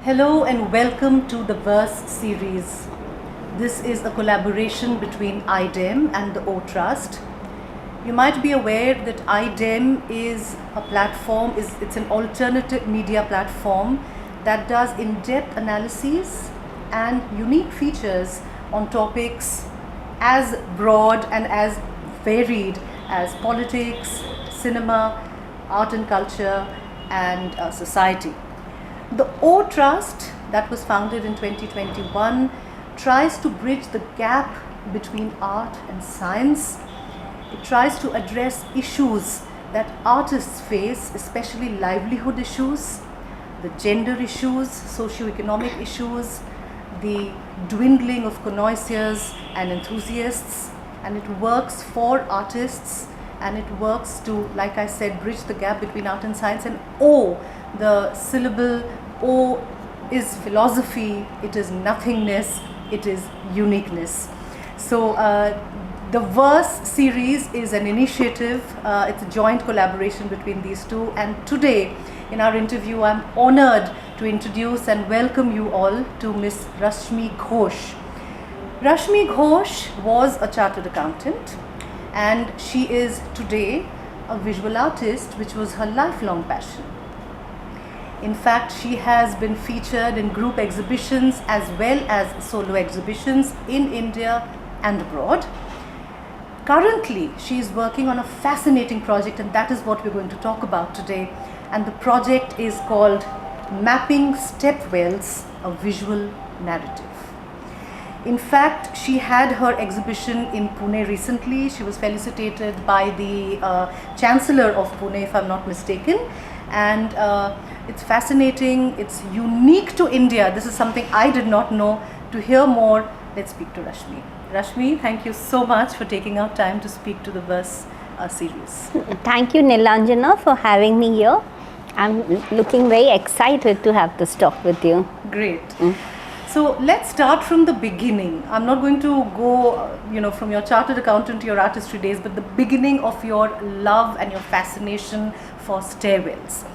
Hello and welcome to the Verse series. This is a collaboration between IDEM and the O Trust. You might be aware that IDEM is a platform, it's an alternative media platform that does in-depth analyses and unique features on topics as broad and as varied as politics, cinema, art and culture, and society. The O Trust, that was founded in 2021, tries to bridge the gap between art and science. It tries to address issues that artists face, especially livelihood issues, the gender issues, socio-economic issues, the dwindling of connoisseurs and enthusiasts, and it works for artists, and it works to, like I said, bridge the gap between art and science. And O, the syllable O, is philosophy, it is nothingness, it is uniqueness. So the Verse series is an initiative, it's a joint collaboration between these two, and today in our interview I'm honored to introduce and welcome you all to Miss Rashmi Ghosh. Rashmi Ghosh was a chartered accountant, and she is today a visual artist, which was her lifelong passion. In fact, she has been featured in group exhibitions as well as solo exhibitions in India and abroad. Currently, she is working on a fascinating project, and that is what we're going to talk about today. And the project is called Mapping Stepwells, a Visual Narrative. In fact, she had her exhibition in Pune recently. She was felicitated by the Chancellor of Pune, if I'm not mistaken. And it's fascinating, it's unique to India. This is something I did not know. To hear more, let's speak to Rashmi. Rashmi, thank you so much for taking out time to speak to the Verse series. Thank you, Nilanjana, for having me here. I'm looking very excited to have this talk with you. Great. So let's start from the beginning. I'm not going to go, from your chartered accountant to your artistry days, but the beginning of your love and your fascination for stairwells.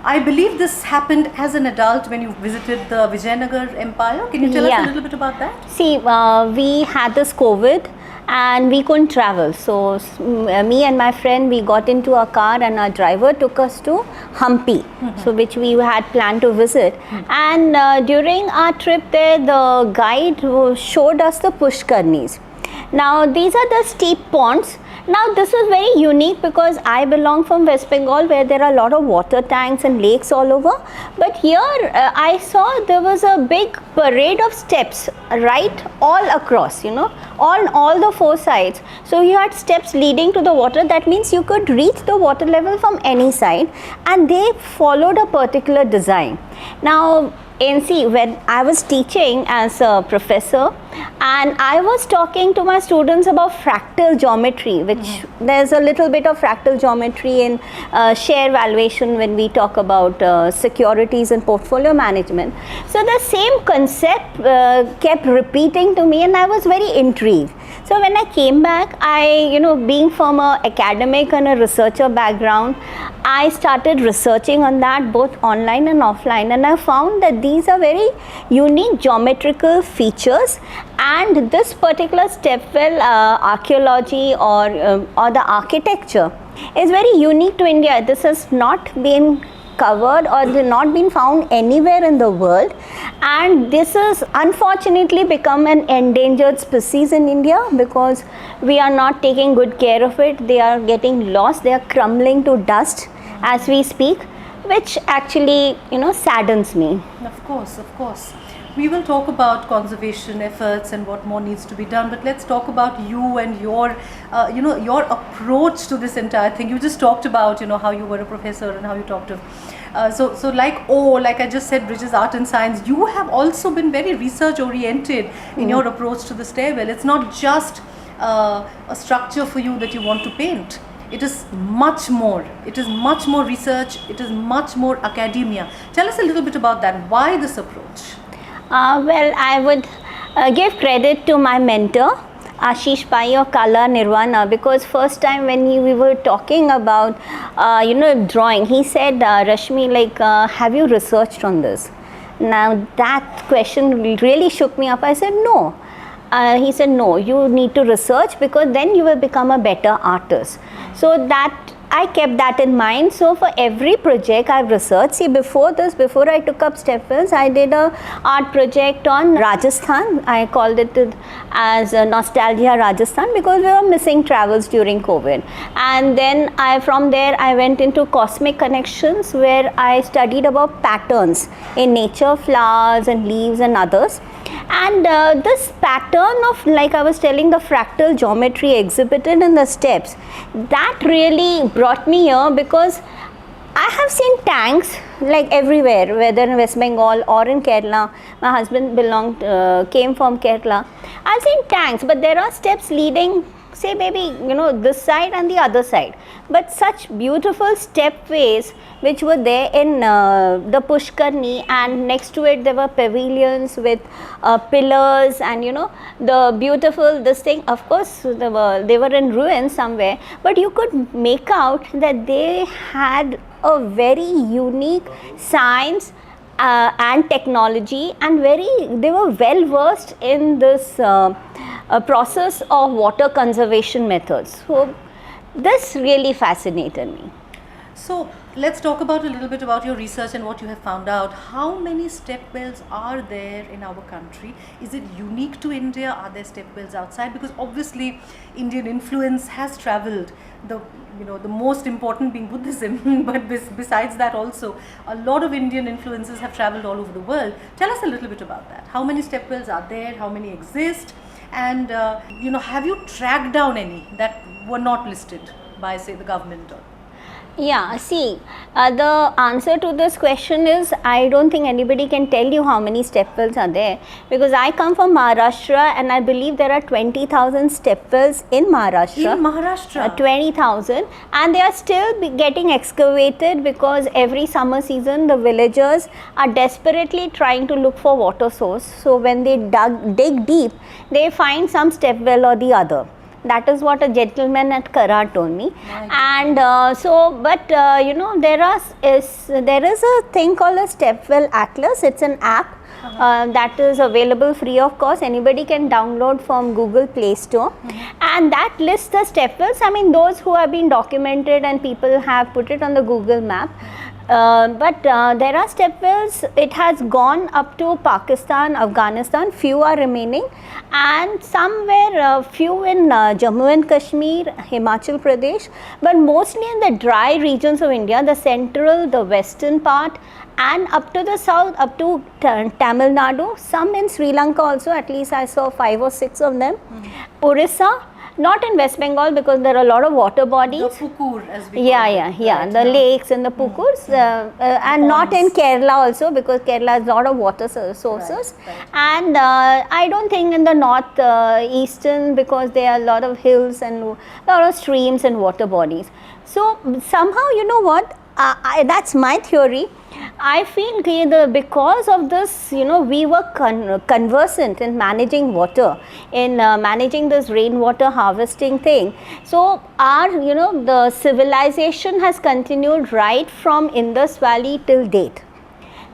I believe this happened as an adult when you visited the Vijayanagar Empire. Can you tell us a little bit about that? See, we had this COVID and we couldn't travel. So me and my friend, we got into a car and our driver took us to Hampi, so which we had planned to visit. And during our trip there, the guide showed us the Pushkarnis. Now these are the steep ponds. Now this was very unique because I belong from West Bengal, where there are a lot of water tanks and lakes all over. But here I saw there was a big parade of steps right all across, on all the four sides. So you had steps leading to the water. That means you could reach the water level from any side, and they followed a particular design. Now NC, when I was teaching as a professor, and I was talking to my students about fractal geometry, which there's a little bit of fractal geometry in share valuation when we talk about securities and portfolio management. So the same concept kept repeating to me, and I was very intrigued. So when I came back, being from an academic and a researcher background, I started researching on that both online and offline, and I found that these are very unique geometrical features, and this particular stepwell archaeology or the architecture is very unique to India. This has not been covered or not been found anywhere in the world, and this has unfortunately become an endangered species in India because we are not taking good care of it. They are getting lost, they are crumbling to dust as we speak, which actually saddens me. Of course. We will talk about conservation efforts and what more needs to be done, but let's talk about you and your your approach to this entire thing. You just talked about how you were a professor and how you talked of so like I just said, bridges art and science. You have also been very research oriented in your approach to the stairwell. It's not just a structure for you that you want to paint. It is much more. It is much more research. It is much more academia. Tell us a little bit about that. Why this approach? Well, I would give credit to my mentor, Ashish Pai of Kala Nirvana, because first time when we were talking about drawing, he said, Rashmi, have you researched on this? Now that question really shook me up. I said, no. He said, no, you need to research, because then you will become a better artist. So that I kept that in mind. So for every project I've researched. See, before I took up Stepwells, I did a art project on Rajasthan. I called it as Nostalgia Rajasthan, because we were missing travels during COVID. And then from there I went into Cosmic Connections, where I studied about patterns in nature, flowers and leaves and others. And this pattern of, like I was telling, the fractal geometry exhibited in the steps, that really brought me here, because I have seen tanks like everywhere, whether in West Bengal or in Kerala. My husband came from Kerala. I've seen tanks, but there are steps leading, say maybe, this side and the other side. But such beautiful stepways which were there in the Pushkarni, and next to it there were pavilions with pillars, and the beautiful this thing. Of course they were in ruins somewhere, but you could make out that they had a very unique science and technology, and they were well versed in this process of water conservation methods. So this really fascinated me. So let's talk a little bit about your research and what you have found out. How many stepwells are there in our country? Is it unique to India? Are there stepwells outside? Because obviously Indian influence has traveled, the most important being Buddhism, but besides that also a lot of Indian influences have traveled all over the world. Tell us a little bit about that. How many stepwells are there? How many exist? And have you tracked down any that were not listed by, say, the government? Yeah, see, the answer to this question is, I don't think anybody can tell you how many stepwells are there, because I come from Maharashtra, and I believe there are 20,000 stepwells in Maharashtra. In Maharashtra? 20,000, and they are still getting excavated, because every summer season the villagers are desperately trying to look for water source. So when they dig deep, they find some stepwell or the other. That is what a gentleman at Kara told me. And there is a thing called a Stepwell Atlas. It's an app that is available free of cost. Anybody can download from Google Play Store. And that lists the stepwells. I mean, those who have been documented, and people have put it on the Google map. But there are stepwells. It has gone up to Pakistan, Afghanistan. Few are remaining, and somewhere few in Jammu and Kashmir, Himachal Pradesh, but mostly in the dry regions of India, the central, the western part, and up to the south, up to Tamil Nadu. Some in Sri Lanka also. At least I saw 5 or 6 of them. Orissa. Not in West Bengal, because there are a lot of water bodies. The Pukur, as we call it. Right, the lakes and the Pukurs, and not in Kerala also, because Kerala has a lot of water sources. Right. And I don't think in the north eastern, because there are a lot of hills and a lot of streams and water bodies. So somehow, you know what, that's my theory. I feel because of this, we were conversant in managing water, in managing this rainwater harvesting thing. So our, the civilization has continued right from Indus Valley till date.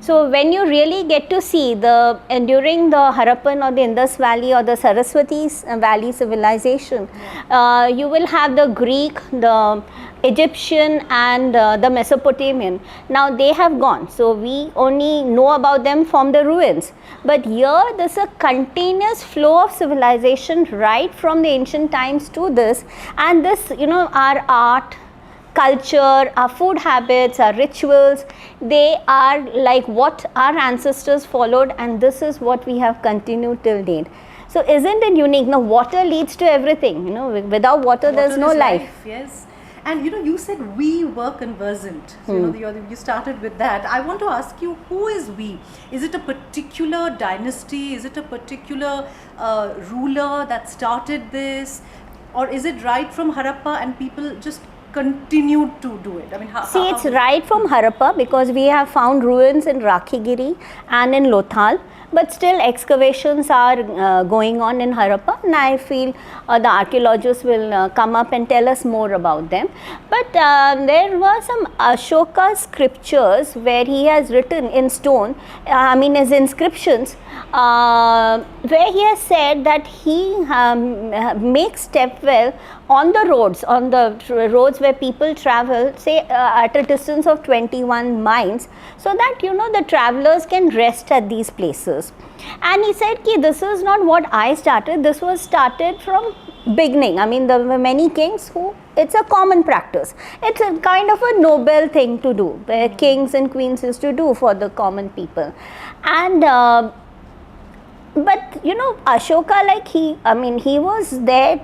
So when you really get to see during the Harappan or the Indus Valley or the Saraswati Valley civilization, you will have the Greek, the Egyptian, and the Mesopotamian. Now they have gone, so we only know about them from the ruins. But here there's a continuous flow of civilization right from the ancient times to this, and this, our art, culture, our food habits, our rituals, they are like what our ancestors followed, and this is what we have continued till date. So isn't it unique? Now water leads to everything, without water there's no life. Yes. And you said we were conversant. So, you started with that. I want to ask you, who is we? Is it a particular dynasty? Is it a particular ruler that started this? Or is it right from Harappa and people just continued to do it? I mean, See, it's right from Harappa, because we have found ruins in Rakhigiri and in Lothal, but still excavations are going on in Harappa, and I feel the archaeologists will come up and tell us more about them. But there were some Ashoka scriptures where he has written in stone, his inscriptions, where he has said that he makes stepwell on the roads where people travel, say at a distance of 21 miles, so that the travelers can rest at these places. And he said ki this is not what I started, this was started from beginning. I mean, there were many kings who, it's a common practice, it's a kind of a noble thing to do, where kings and queens used to do for the common people. And but Ashoka, he was there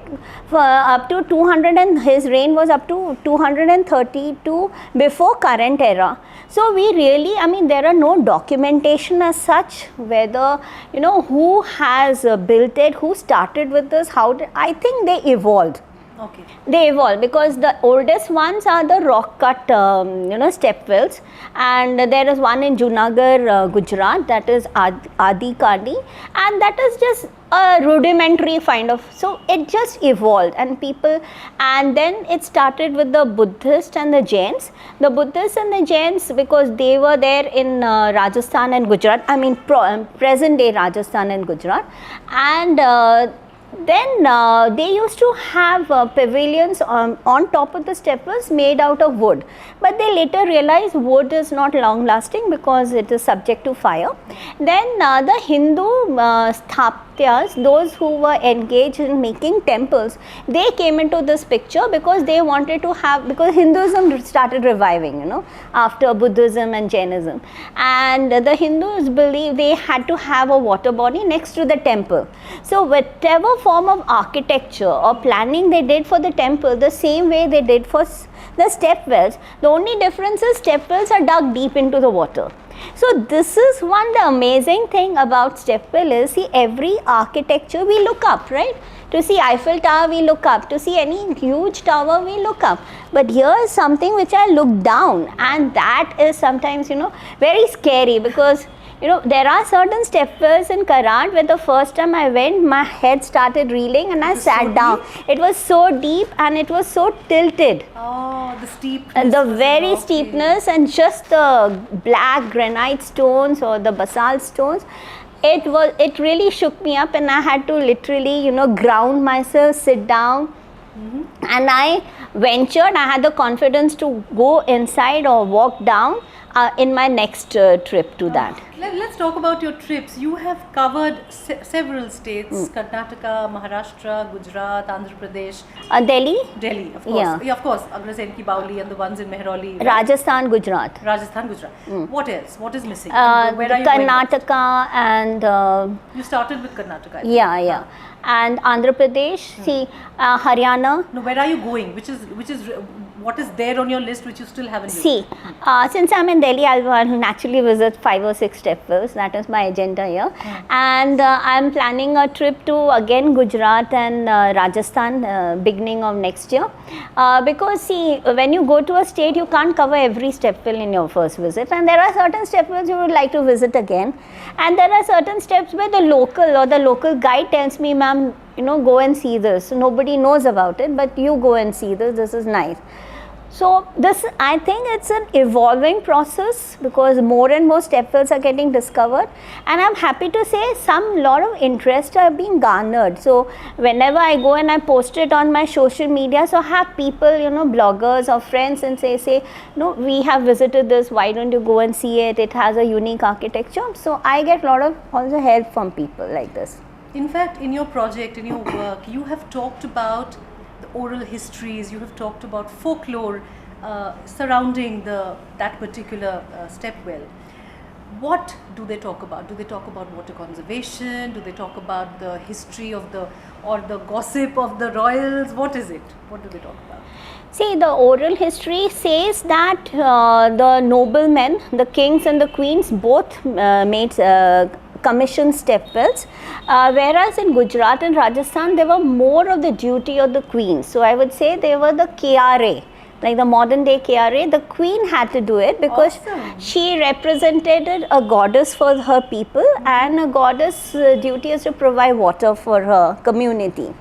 for up to 200, and his reign was up to 232 before current era. So we really, there are no documentation as such, whether who has built it, who started with this, I think they evolved. Okay. They evolve, because the oldest ones are the rock cut stepwells, and there is one in Junagadh, Gujarat, that is Adi Kadi, and that is just a rudimentary kind of, so it just evolved, and then it started with the Buddhists and the Jains. The Buddhists and the Jains, because they were there in Rajasthan and Gujarat, present day Rajasthan and Gujarat, and then they used to have pavilions on top of the stepwells made out of wood, but they later realized wood is not long lasting because it is subject to fire. Then the Hindu sthaptyas, those who were engaged in making temples, they came into this picture because they wanted to have, because Hinduism started reviving after Buddhism and Jainism, and the Hindus believed they had to have a water body next to the temple. So whatever form of architecture or planning they did for the temple, the same way they did for the stepwells. The only difference is stepwells are dug deep into the water. So this is the amazing thing about stepwell is, see, every architecture we look up, right? To see Eiffel Tower we look up, to see any huge tower we look up, but here is something which I look down, and that is sometimes very scary, because there are certain stepwells in Karad where the first time I went, my head started reeling and I sat down. It was so deep and it was so tilted. Oh, the steepness. And the very steepness, and just the black granite stones or the basalt stones. It really shook me up, and I had to literally, ground myself, sit down. And I ventured, I had the confidence to go inside or walk down in my next trip to that. Let's talk about your trips. You have covered several states, Karnataka, Maharashtra, Gujarat, Andhra Pradesh. Delhi, of course. Yeah, of course. Agrasen Ki Baoli and the ones in Mehrauli. Right? Rajasthan, Gujarat. What else? What is missing? Where are you Karnataka going? And... you started with Karnataka. Yeah. And Andhra Pradesh, Haryana. No, where are you going? Which is what is there on your list which you still haven't visited? Since I'm in Delhi, I'll naturally visit 5 or 6 stepwells. That is my agenda here. And I'm planning a trip to again Gujarat and Rajasthan beginning of next year. Because see, when you go to a state, you can't cover every stepwell in your first visit. And there are certain stepwells you would like to visit again. And there are certain steps where the local guide tells me, ma'am, go and see this. Nobody knows about it, but you go and see this. This is nice. So this, I think it's an evolving process, because more and more stepwells are getting discovered, and I'm happy to say lot of interest are being garnered. So whenever I go and I post it on my social media, so have people, bloggers or friends, and say, no, we have visited this, why don't you go and see it? It has a unique architecture. So I get a lot of also help from people like this. In fact, in your project, in your work, you have talked about the oral histories, you have talked about folklore surrounding that particular stepwell. What do they talk about? Do they talk about water conservation? Do they talk about the history of the gossip of the royals? What is it? What do they talk about? See, the oral history says that the noblemen, the kings and the queens both made commissioned stepwells, whereas in Gujarat and Rajasthan there were more of the duty of the queens. So I would say they were the KRA, like the modern day KRA, the queen had to do it because Awesome. she represented a goddess for her people, and a goddess duty is to provide water for her community.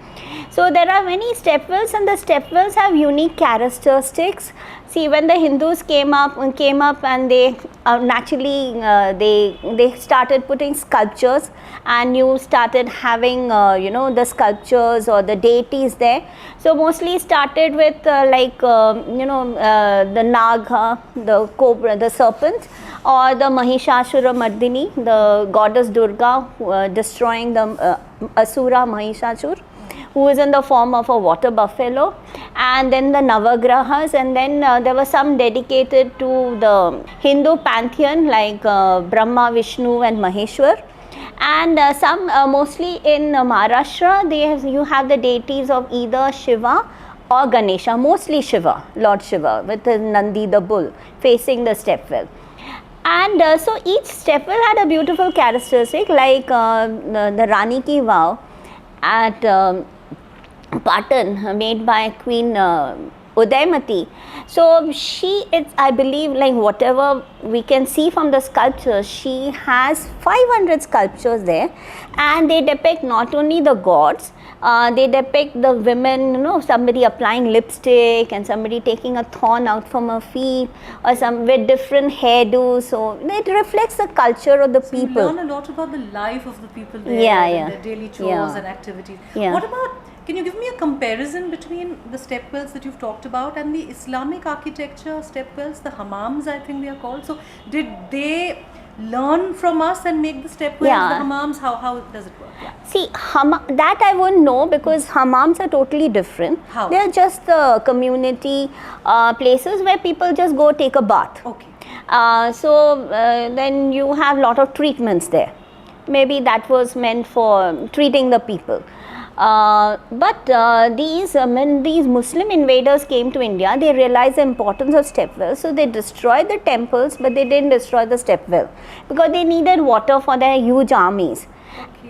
So there are many stepwells, and the stepwells have unique characteristics. See, when the Hindus came up and they naturally they started putting sculptures, and you started having the sculptures or the deities there. So mostly started with the Naga, the cobra, the serpent, or the Mahishasura Mardini, the goddess Durga destroying the Asura Mahishasur, who is in the form of a water buffalo, and then the Navagrahas, and then there were some dedicated to the Hindu pantheon like Brahma, Vishnu and Maheshwar, and some mostly in Maharashtra you have the deities of either Shiva or Ganesha, mostly Shiva, Lord Shiva with the Nandi, the bull, facing the stepwell. And so each stepwell had a beautiful characteristic, like the Rani Ki Vav at Patan, made by Queen Udaymati. So she is, I believe, like whatever we can see from the sculptures, she has 500 sculptures there, and they depict not only the gods, they depict the women, somebody applying lipstick and somebody taking a thorn out from her feet, or some with different hairdos. So it reflects the culture of the people. You learn a lot about the life of the people there, Yeah. and their daily chores and activities. Yeah. What about, can you give me a comparison between the stepwells that you've talked about and the Islamic architecture stepwells, the hammams I think they are called? So did they learn from us and make the stepwells, Yeah. the hammams? How does it work? Yeah. See, that I won't know, because hammams are totally different. How? They are just the community places where people just go take a bath. Okay. So then you have lot of treatments there. Maybe that was meant for treating the people. But when these Muslim invaders came to India, they realized the importance of stepwells. So they destroyed the temples, but they didn't destroy the stepwell, because they needed water for their huge armies.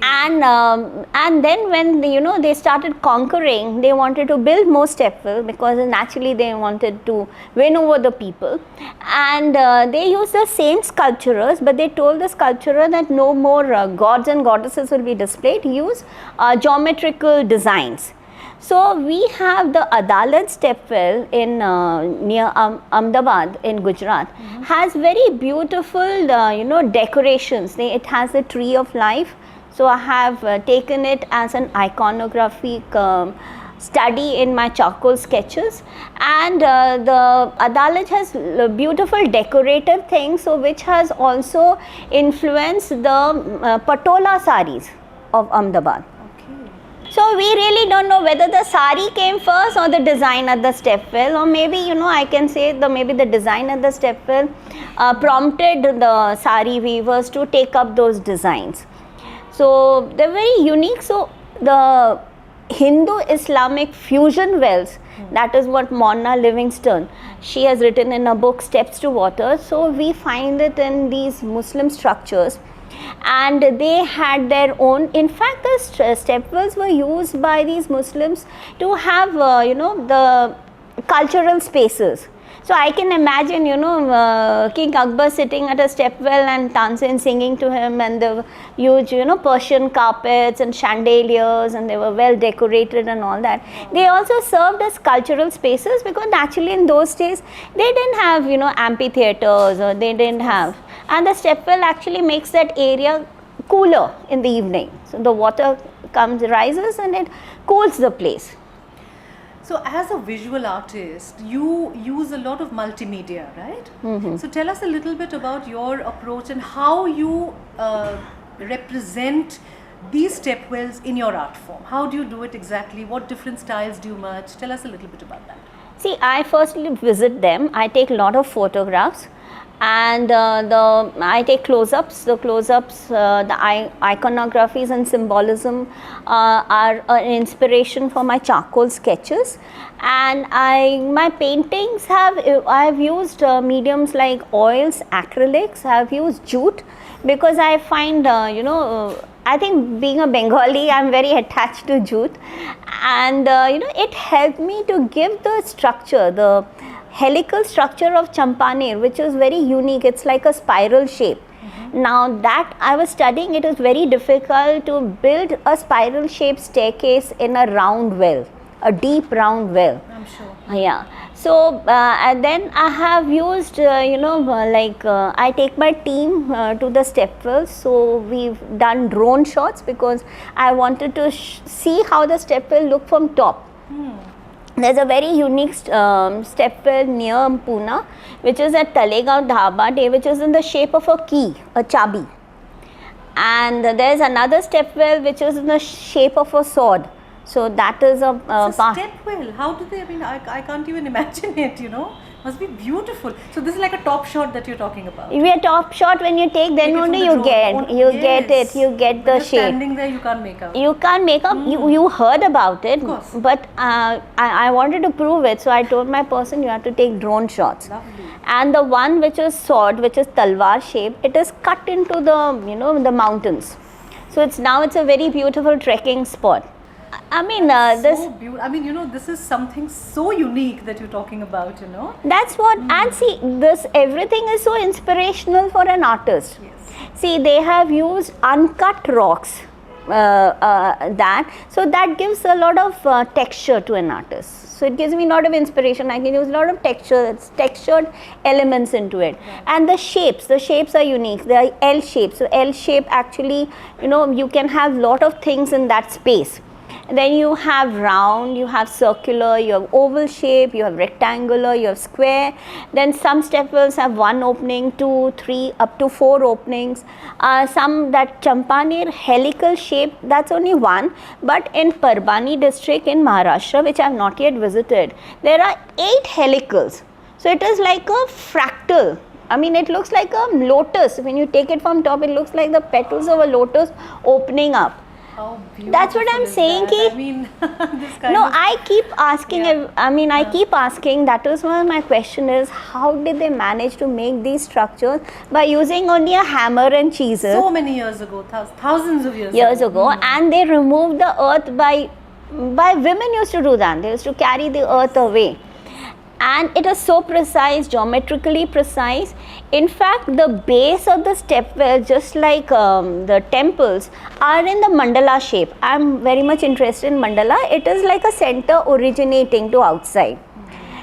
And then when they started conquering, they wanted to build more stepwell, because naturally they wanted to win over the people, and they used the same sculpturers, but they told the sculpturer that no more gods and goddesses will be displayed, use geometrical designs. So we have the Adalat stepwell in near Ahmedabad in Gujarat. Has very beautiful decorations. It has the tree of life. So I have taken it as an iconographic study in my charcoal sketches, and the Adalat has beautiful decorative things, so which has also influenced the Patola saris of Ahmedabad. So we really don't know whether the sari came first or the design at the stepwell, or maybe I can say maybe the design at the stepwell prompted the sari weavers to take up those designs. So they're very unique. So the Hindu-Islamic fusion wells, that is what Mona Livingston, she has written in a book, Steps to Water. So we find it in these Muslim structures, and they had their own. In fact, the stepwells were used by these Muslims to have the cultural spaces. So I can imagine, King Akbar sitting at a stepwell and Tansin singing to him, and the huge, Persian carpets and chandeliers, and they were well decorated and all that. They also served as cultural spaces, because naturally in those days they didn't have, amphitheaters, or they didn't have. And the stepwell actually makes that area cooler in the evening. So the water rises and it cools the place. So as a visual artist, you use a lot of multimedia, right? So tell us a little bit about your approach and how you represent these stepwells in your art form. How do you do it exactly? What different styles do you merge? Tell us a little bit about that. See, I firstly visit them. I take a lot of photographs, and I take close-ups. The close-ups, the iconographies and symbolism are an inspiration for my charcoal sketches. And my paintings I've used mediums like oils, acrylics. I've used jute, because I find I think being a Bengali, I'm very attached to jute, and it helped me to give the structure, the helical structure of Champaner, which is very unique. It's like a spiral shape. Now that I was studying, it is very difficult to build a spiral shaped staircase in a round well, a deep round well. I'm sure. Yeah. So and then I have used I take my team to the stepwells. So we've done drone shots because I wanted to see how the stepwell look from top. There's a very unique stepwell near Pune, which is at Talegaon Dhaba, which is in the shape of a key, a chabi. And there's another stepwell which is in the shape of a sword. So that is a It's a stepwell. How do they? I mean, I can't even imagine it. Must be beautiful. So this is like a top shot that you're talking about. We are top shot when you take, then Take it only from you the get drone. you Yes. get it, you get When the you're shape. standing there, you can't make out. You can't make up. You heard about it, Of course. but I wanted to prove it. So I told my person, you have to take drone shots. Lovely. And the one which is sword, which is talwar shape, it is cut into the the mountains. So it's a very beautiful trekking spot. I mean, this. So beautiful. I mean, this is something so unique that you're talking about. That's what, and see, this everything is so inspirational for an artist. Yes. See, they have used uncut rocks, so that gives a lot of texture to an artist. So it gives me a lot of inspiration. I can use a lot of textured elements into it. Right. And the shapes are unique. They are L shapes. So L shape actually, you can have lot of things in that space. Then you have round, you have circular, you have oval shape, you have rectangular, you have square. Then some stepwells have one opening, 2, 3, up to 4 openings. Some that Champaner helical shape, that's only one. But in Parbhani district in Maharashtra, which I have not yet visited, there are 8 helicals. So it is like a fractal. I mean, it looks like a lotus. When you take it from top, it looks like the petals of a lotus opening up. How beautiful. That's what I'm is saying, that? ki- I mean, this kind No, of. I keep asking, Yeah. I keep asking, that is why my question is, how did they manage to make these structures by using only a hammer and chisel So many years ago, thousands of years ago, and they removed the earth by women used to do that, they used to carry the earth away. And it is so precise, geometrically precise. In fact, the base of the stepwell, just like the temples, are in the mandala shape. I am very much interested in mandala. It is like a center originating to outside.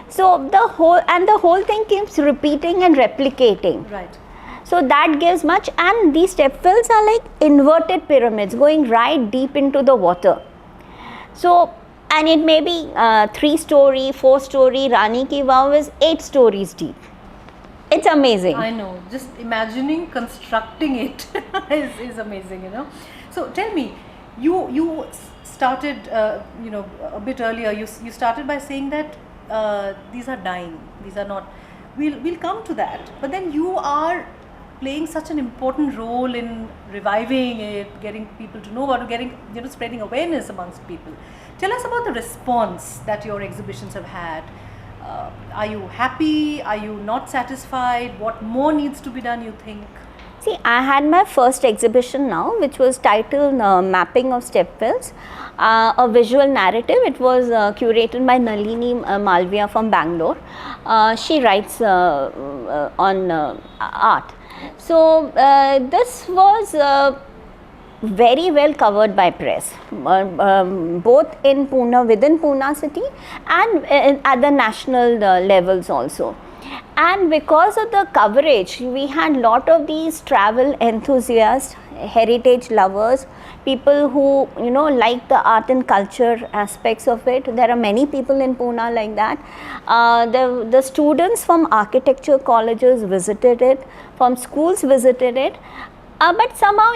So the whole thing keeps repeating and replicating. Right. So that gives much, and these stepwells are like inverted pyramids going right deep into the water. So, and it may be 3-story, 4-story, Rani Ki Vav is 8 stories deep. It's amazing. I know. Just imagining constructing it is amazing. So tell me, you started a bit earlier. You started by saying that these are dying. These are not. We'll come to that. But then you are playing such an important role in reviving it, getting people to know about it, spreading awareness amongst people. Tell us about the response that your exhibitions have had. Are you happy? Are you not satisfied? What more needs to be done, you think? See, I had my first exhibition now, which was titled Mapping of Stepwells, a visual narrative. It was curated by Nalini Malviya from Bangalore. She writes on art. So, this was very well covered by press, both in Pune, within Pune city, and at the national levels also. And because of the coverage, we had lot of these travel enthusiasts, heritage lovers, people who like the art and culture aspects of it. There are many people in Pune like that. The students from architecture colleges visited it, from schools visited it. But somehow,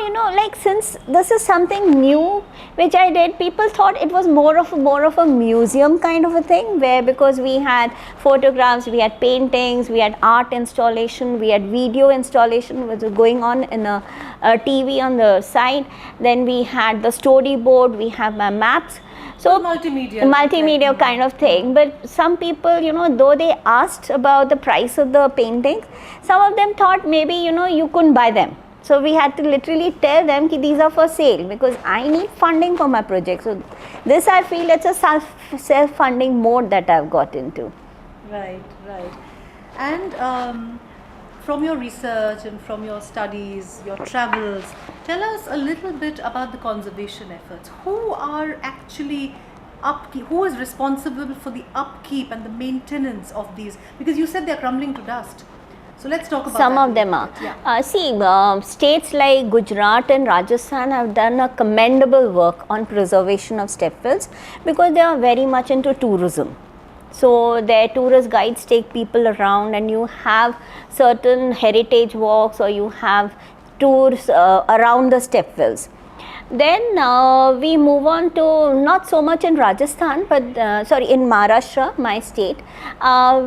since this is something new which I did, people thought it was more of a museum kind of a thing, where because we had photographs, we had paintings, we had art installation, we had video installation which was going on in a TV on the side. Then we had the storyboard, we have my maps. So multimedia kind of thing. But some people, though they asked about the price of the paintings, some of them thought maybe you couldn't buy them. So we had to literally tell them that these are for sale, because I need funding for my project. So this, I feel, it's a self-funding mode that I've got into. Right, right. And from your research and from your studies, your travels, tell us a little bit about the conservation efforts. Who are actually upkeep? Who is responsible for the upkeep and the maintenance of these? Because you said they're crumbling to dust. So let's talk about Some that of a them little are. bit. Yeah. States like Gujarat and Rajasthan have done a commendable work on preservation of stepwells because they are very much into tourism. So their tourist guides take people around, and you have certain heritage walks or you have tours around the stepwells. Then we move on to not so much in Rajasthan, but in Maharashtra, my state.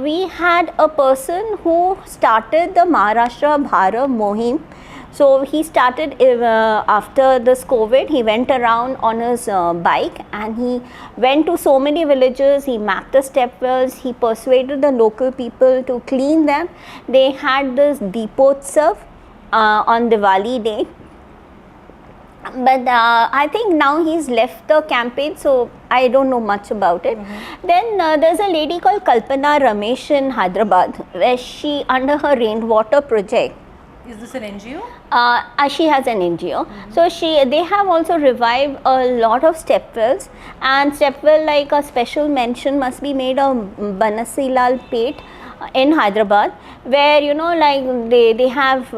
We had a person who started the Maharashtra Bharav Mohim. So he started after this COVID. He went around on his bike and he went to so many villages. He mapped the stepwells. He persuaded the local people to clean them. They had this Deepotsav on Diwali day. But I think now he's left the campaign, so I don't know much about it. Then there's a lady called Kalpana Ramesh in Hyderabad, where she, under her rainwater project, Is this an NGO? she has an NGO. So they have also revived a lot of stepwells, and stepwell, like a special mention must be made of Banasilal Pet in Hyderabad, where they have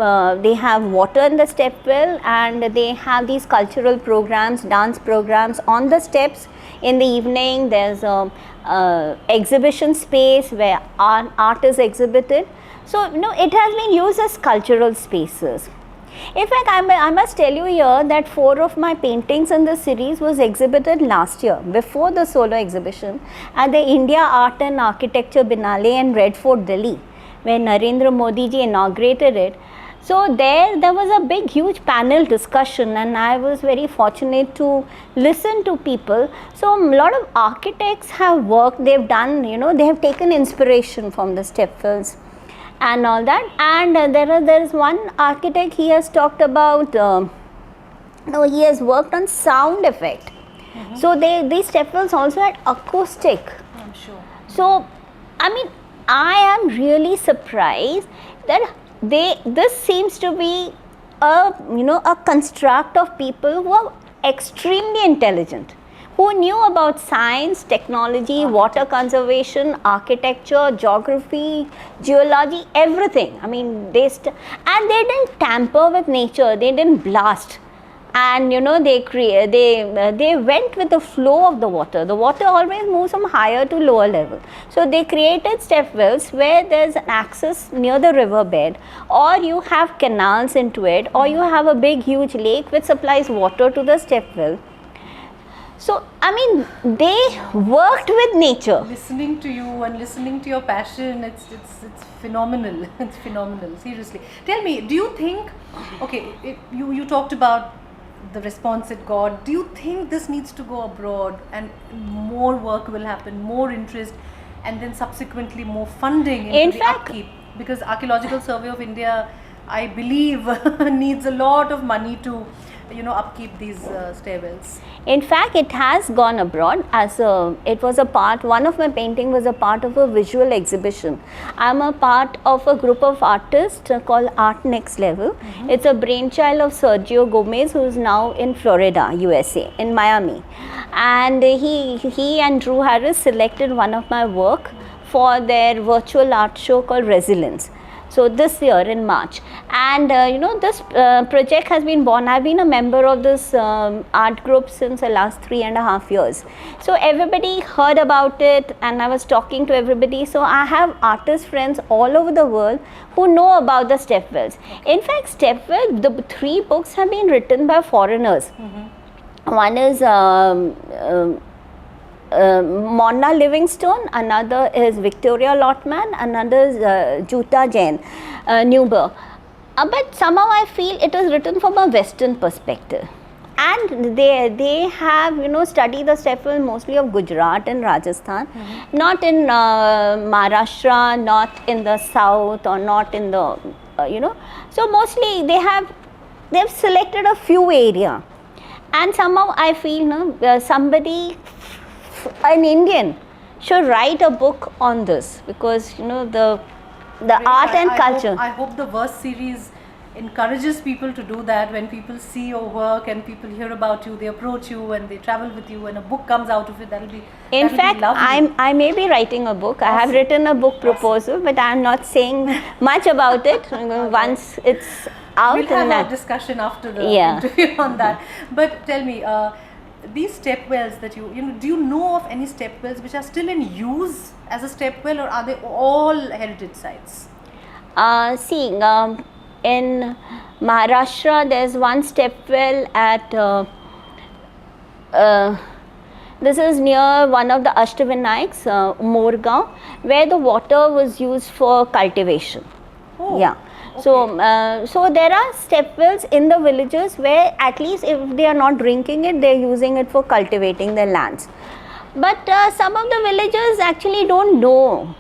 water in the stepwell, and they have these cultural programs, dance programs on the steps. In the evening, there's a exhibition space where art is exhibited. So it has been used as cultural spaces. In fact, I must tell you here that 4 of my paintings in this series was exhibited last year, before the solo exhibition, at the India Art and Architecture Biennale in Red Fort, Delhi, where Narendra Modi ji inaugurated it. So there was a big, huge panel discussion, and I was very fortunate to listen to people. So a lot of architects have worked, they've done, they have taken inspiration from the stepwells and all that. And there is one architect, he has talked about, he has worked on sound effect. So these stepwells also had acoustic. I'm sure. So I am really surprised that this seems to be a construct of people who are extremely intelligent, who knew about science, technology, water conservation, architecture, geography, geology, everything. And they didn't tamper with nature, they didn't blast. And they went with the flow of the water. The water always moves from higher to lower level. So they created stepwells where there's an access near the river bed, or you have canals into it, or you have a big huge lake which supplies water to the stepwell. So they worked with nature. Listening to you and listening to your passion, it's phenomenal. It's phenomenal, seriously. Tell me, do you think, you talked about the response it got. Do you think this needs to go abroad and more work will happen, more interest, and then subsequently more funding into the upkeep? Because Archaeological Survey of India, I believe, needs a lot of money to upkeep these stairwells. In fact, it has gone abroad one of my painting was a part of a visual exhibition. I'm a part of a group of artists called Art Next Level. It's a brainchild of Sergio Gomez, who is now in Florida, USA, in Miami. And he and Drew Harris selected one of my work for their virtual art show called Resilience. So this year in March, and this project has been born. I've been a member of this art group since the last 3.5 years. So everybody heard about it, and I was talking to everybody. So I have artist friends all over the world who know about the stepwells. In fact, stepwell, the 3 books have been written by foreigners. One is Mona Livingstone, another is Victoria Lotman, another is Jutta Jain, Neuber. But somehow I feel it is written from a Western perspective. And they have studied the stepwell mostly of Gujarat and Rajasthan, not in Maharashtra, not in the south, or not in the So mostly they've selected a few area, and somehow I feel somebody, an Indian, should write a book on this, because the art and culture. I hope the verse series encourages people to do that. When people see your work and people hear about you, they approach you and they travel with you, and a book comes out of it. In fact, I may be writing a book. I have written a book proposal, but I am not saying much about it. Once it's out, we'll have a discussion after the interview on that. But tell me, these step wells that do you know of any step wells which are still in use as a step well, or are they all heritage sites? In Maharashtra, there's one step well at this is near one of the Ashtavinayakas, Morgaon, where the water was used for cultivation. Oh, yeah. Okay. So there are step wells in the villages where at least if they are not drinking it, they are using it for cultivating their lands. But some of the villagers actually don't know,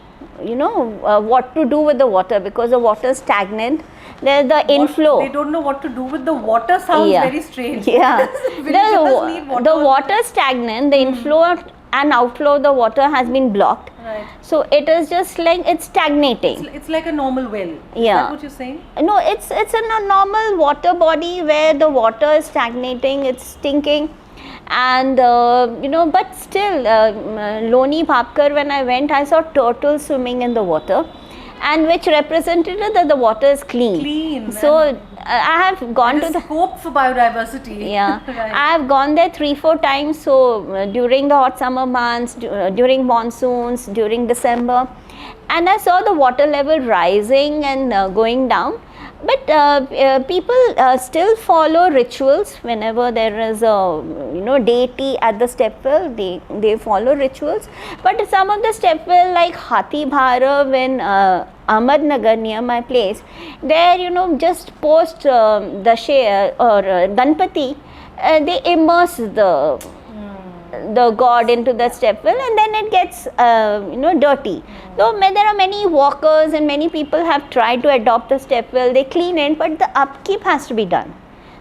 what to do with the water, because the water is stagnant. There's the inflow. They don't know what to do with the water. Sounds very strange. Yeah. The water is stagnant. The inflow and outflow of the water has been blocked. Right. So it is just like it's stagnating. It's like a normal well. Yeah. Is that what you're saying? No, it's a normal water body where the water is stagnating. It's stinking. And but still, Loni Bhapkar, when I went, I saw turtles swimming in the water, and which represented that the water is clean. So I have gone to the scope for biodiversity. Yeah. Right. I have gone there 3-4 times. So during the hot summer months, during monsoons, during December, and I saw the water level rising and going down. But people still follow rituals whenever there is a deity at the step well. They follow rituals. But some of the step well, like Hathi Bharav in Ahmednagar near my place, there just post the Share or Ganpati, they immerse the god into the step well, and then it gets dirty. So there are many walkers and many people have tried to adopt the step well. They clean it, but the upkeep has to be done.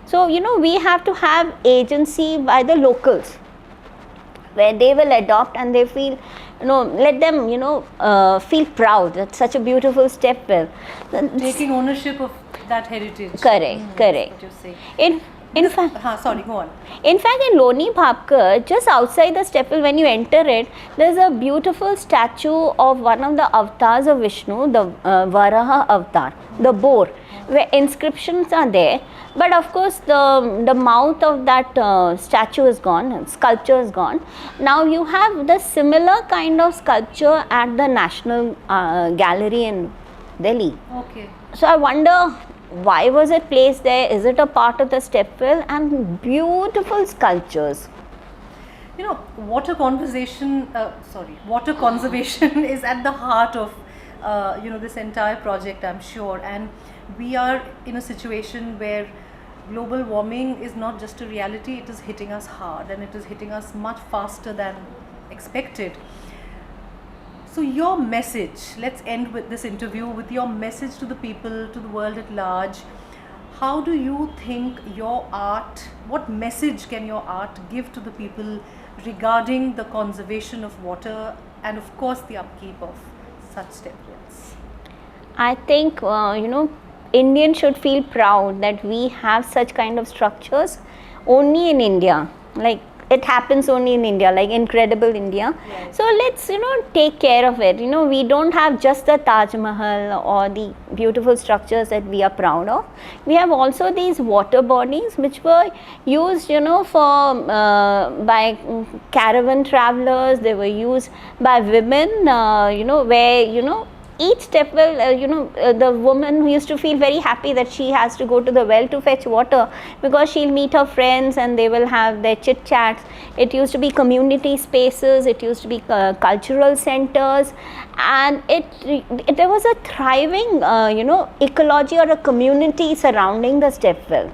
So we have to have agency by the locals, where they will adopt and they feel, let them feel proud that such a beautiful step well. Taking ownership of that heritage. Correct. That's what you're saying. In fact, sorry, go on. In fact, in Loni Bhapkar, just outside the step well, when you enter it, there's a beautiful statue of one of the avatars of Vishnu, the Varaha avatar, the boar, where inscriptions are there. But of course, the mouth of that statue is gone, sculpture is gone. Now you have the similar kind of sculpture at the National Gallery in Delhi. Okay. So I wonder, why was it placed there? Is it a part of the step well? And beautiful sculptures. Water conservation is at the heart of this entire project, I'm sure. And we are in a situation where global warming is not just a reality, it is hitting us hard, and it is hitting us much faster than expected. So your message, let's end with this interview with your message to the people, to the world at large. How do you think your art, what message can your art give to the people regarding the conservation of water and of course the upkeep of such step wells? I think, Indians should feel proud that we have such kind of structures only in India. Like, it happens only in India, like incredible India. Yes. So let's take care of it. We don't have just the Taj Mahal or the beautiful structures that we are proud of. We have also these water bodies which were used for by caravan travelers. They were used by women, where each step well, the woman used to feel very happy that she has to go to the well to fetch water, because she'll meet her friends and they will have their chit chats. It used to be community spaces, it used to be cultural centers, and there was a thriving ecology or a community surrounding the step well.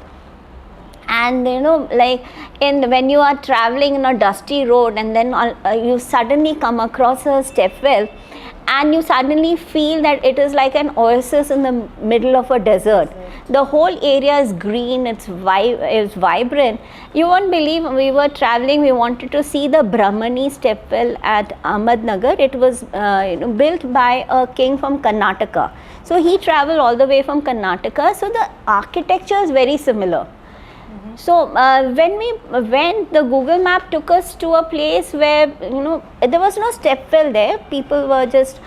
And when you are traveling in a dusty road and then you suddenly come across a step well, and you suddenly feel that it is like an oasis in the middle of a desert. The whole area is green, it's vibrant. You won't believe, we were traveling, we wanted to see the Brahmani stepwell at Ahmednagar. It was built by a king from Karnataka. So he traveled all the way from Karnataka. So the architecture is very similar. So when we went, the Google map took us to a place where there was no stepwell there. People were just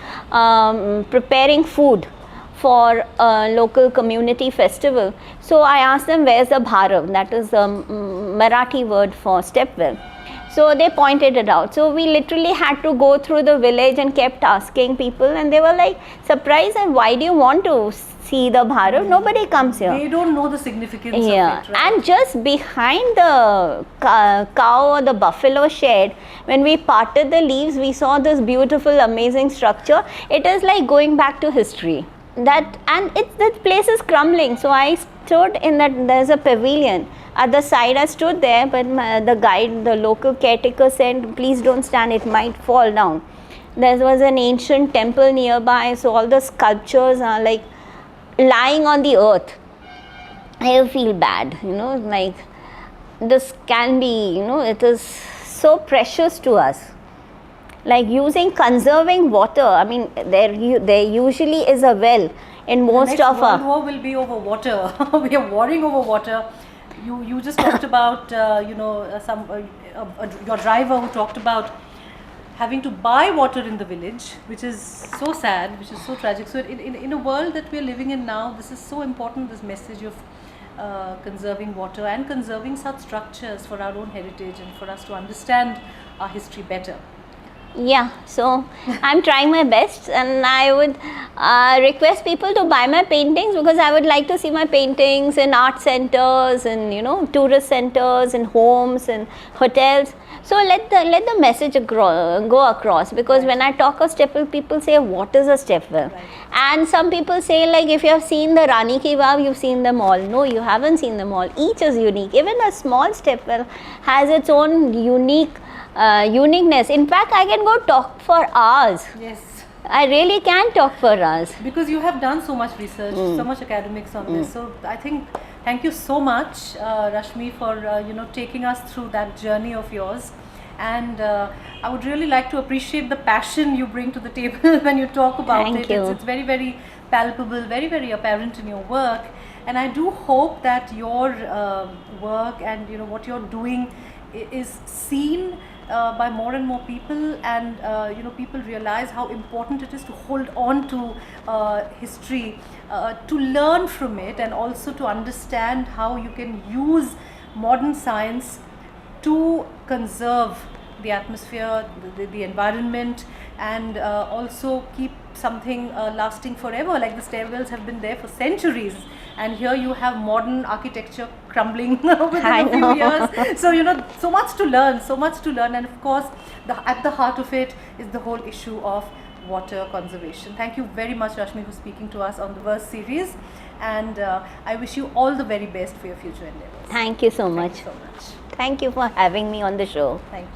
preparing food for a local community festival. So I asked them, where's the bharav? That is the Marathi word for stepwell. So they pointed it out. So we literally had to go through the village and kept asking people, and they were like surprised, and why do you want to see the bharav? Nobody comes here. They don't know the significance of it. Right? And just behind the cow or the buffalo shed, when we parted the leaves, we saw this beautiful, amazing structure. It is like going back to history. That place is crumbling. So I stood in that, there's a pavilion at the side. I stood there, but the guide, the local caretaker said, please don't stand, it might fall down. There was an ancient temple nearby, so all the sculptures are like lying on the earth. I feel bad, like this can be, it is so precious to us. Like conserving water. I mean, there usually is a well in most of our. The next World War will be over water. We are warring over water. You just talked about your driver who talked about having to buy water in the village, which is so sad, which is so tragic. So in a world that we are living in now, this is so important, this message of conserving water and conserving such structures for our own heritage and for us to understand our history better. Yeah, so I'm trying my best, and I would request people to buy my paintings, because I would like to see my paintings in art centers and tourist centers and homes and hotels. So let the message go across, because when I talk of stepwell, people say, what is a stepwell? Right. And some people say, like, if you have seen the Rani Ki Vav, you've seen them all. No, you haven't seen them all. Each is unique. Even a small stepwell has its own uniqueness. In fact, I can go talk for hours. Yes. I really can talk for hours. Because you have done so much research, so much academics on this. So I think, thank you so much, Rashmi, for taking us through that journey of yours. And I would really like to appreciate the passion you bring to the table when you talk about it. Thank you. It's very, very palpable, very, very apparent in your work. And I do hope that your work and what you're doing is seen by more and more people, and people realize how important it is to hold on to history, to learn from it, and also to understand how you can use modern science to conserve the atmosphere, the environment, and also keep something lasting forever. Like the stairwells have been there for centuries, and here you have modern architecture crumbling within a few years. So so much to learn, and of course at the heart of it is the whole issue of water conservation. Thank you very much, Rashmi, for speaking to us on the Verse series, and I wish you all the very best for your future endeavors. Thank you so much. Thank you so much. Thank you for having me on the show. Thank you.